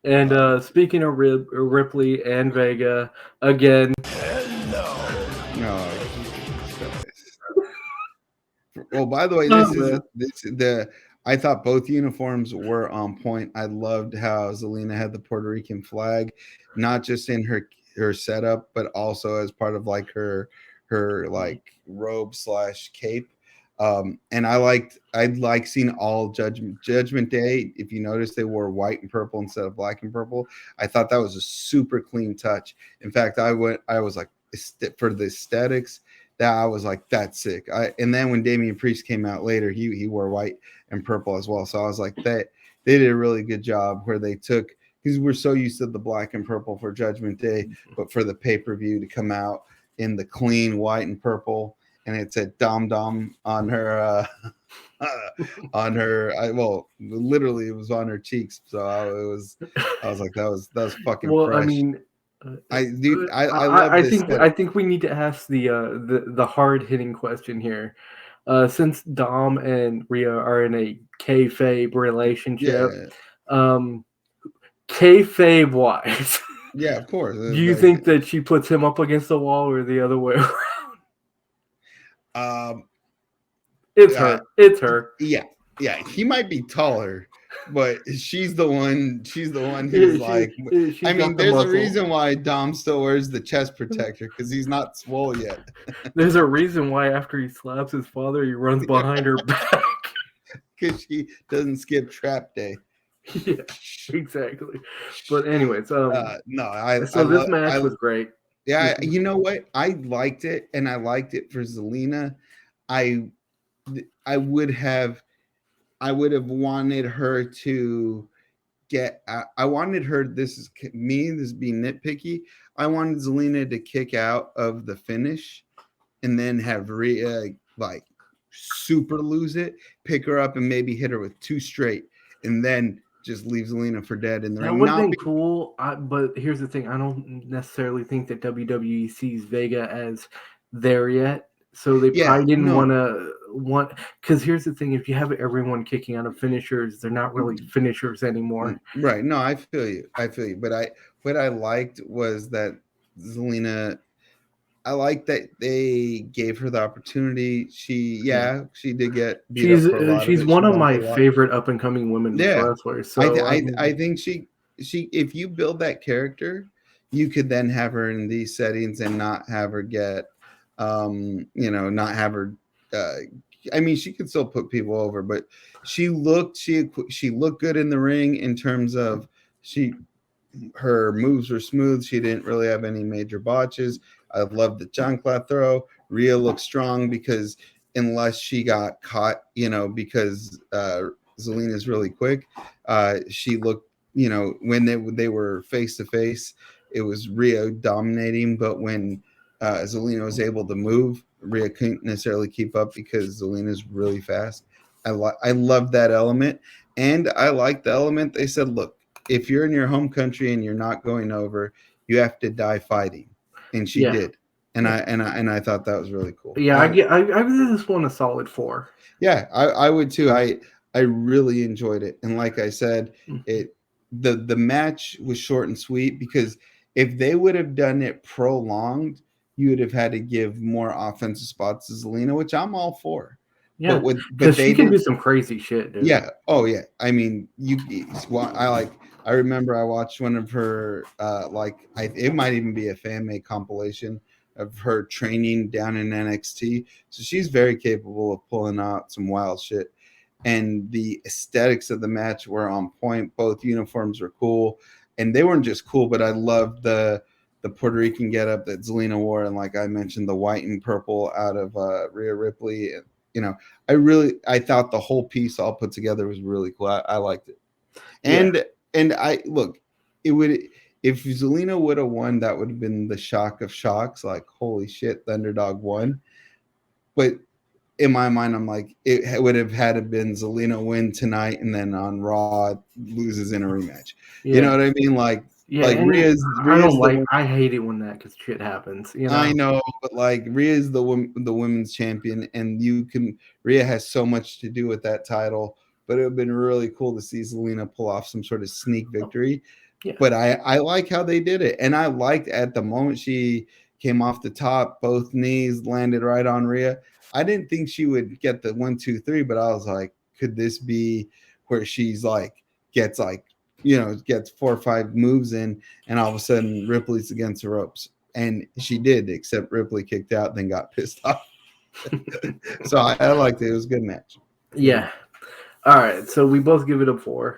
And speaking of Ripley and Vega, again, Oh, Jesus Christ. Well, by the way, oh, man. I thought both uniforms were on point. I loved how Zelina had the Puerto Rican flag, not just in her setup, but also as part of like her like robe slash cape. And I like seeing all Judgment Day. If you notice, they wore white and purple instead of black and purple. I thought that was a super clean touch. In fact, I was like, for the aesthetics, that I was like, that's sick. And then when Damian Priest came out later, he wore white and purple as well. So I was like, they did a really good job where they took, because we're so used to the black and purple for Judgment Day, but for the pay-per-view to come out in the clean white and purple, and it said Dom Dom on her on her well, literally it was on her cheeks. So I was like, that was fucking Well, I fresh. mean, uh, I love this I setup. think we need to ask the hard hitting question here. Since Dom and Rhea are in a kayfabe relationship, Yeah, um, kayfabe wise, yeah, of course. do you think that she puts him up against the wall or the other way around? Um, It's uh, her. It's her. yeah, yeah. He might be taller, but she's the one. She's the one who's Yeah, like. I she's mean, got the there's a muscle. reason why Dom still wears the chest protector because he's not swole yet. There's a reason why after he slaps his father, he runs behind her back. Because she doesn't skip trap day. Yeah, exactly. But anyways, No, I so this love match was great. This yeah. You know what? I liked it, and I liked it for Zelina. I I would have I would have wanted her to I wanted her. This is me. This is being nitpicky. I wanted Zelina to kick out of the finish, and then have Rhea like super lose it, pick her up, and maybe hit her with two straight, and then just leave Zelina for dead in the That ring. would have Not been cool, but here's the thing: I don't necessarily think that WWE sees Vega as there yet, so they yeah, probably didn't no, want. Because here's the thing: if you have everyone kicking out of finishers, they're not really finishers anymore. right. No, I feel you. I feel you. But what I liked was that Zelina. I like that they gave her the opportunity. Yeah, She did get beat up for a lot of she's it. She one of bumped my a lot. favorite up and coming women's Yeah, wrestlers. So I mean, I think she if you build that character, you could then have her in these settings and not have her get, not have her. Uh, I mean, she could still put people over, but she looked good in the ring in terms of she her moves were smooth. She didn't really have any major botches. I love the chancla throw. Rhea looked strong because unless she got caught, because Zelina's really quick, she looked, when they were face to face, it was Rhea dominating. But when Zelina was able to move, Rhea couldn't necessarily keep up because Zelina's really fast. I love that element, and I like the element. They said, look, if you're in your home country and you're not going over, you have to die fighting, and she yeah, did, yeah, and I thought that was really cool. yeah. I give this one a solid 4. Yeah, I would too. I really enjoyed it, and like I said, it the match was short and sweet because if they would have done it prolonged, you would have had to give more offensive spots to Zelina, which I'm all for. Yeah, But because they she can do didn't. some crazy shit, dude. Yeah. Oh, yeah. I mean, I like. I remember I watched one of her. It might even be a fan made compilation of her training down in NXT. So she's very capable of pulling out some wild shit. And the aesthetics of the match were on point. Both uniforms were cool, and they weren't just cool, but I loved the Puerto Rican getup that Zelina wore, and like I mentioned, the white and purple out of Rhea Ripley. You know, I thought the whole piece all put together was really cool. I liked it. Yeah, And I look, it would if Zelina would have won, that would have been the shock of shocks. Like, holy shit, the underdog won. But in my mind, I'm like, it would have had to been Zelina win tonight, and then on Raw loses in a rematch. You know yeah, what I mean? yeah. Like And I Rhea's don't the like. one. I hate it when that cause shit happens. You I know. know, but like Rhea's the women's champion, and Rhea has so much to do with that title. But it would have been really cool to see Zelina pull off some sort of sneak victory. Yeah. But I like how they did it. And I liked at the moment she came off the top, both knees landed right on Rhea. I didn't think she would get the 1, 2, 3, but I was like, could this be where she's like, gets like, gets 4 or 5 moves in, and all of a sudden Ripley's against the ropes. And she did, except Ripley kicked out, then got pissed off. So I liked it. It was a good match. Yeah. All right. So we both give it a 4.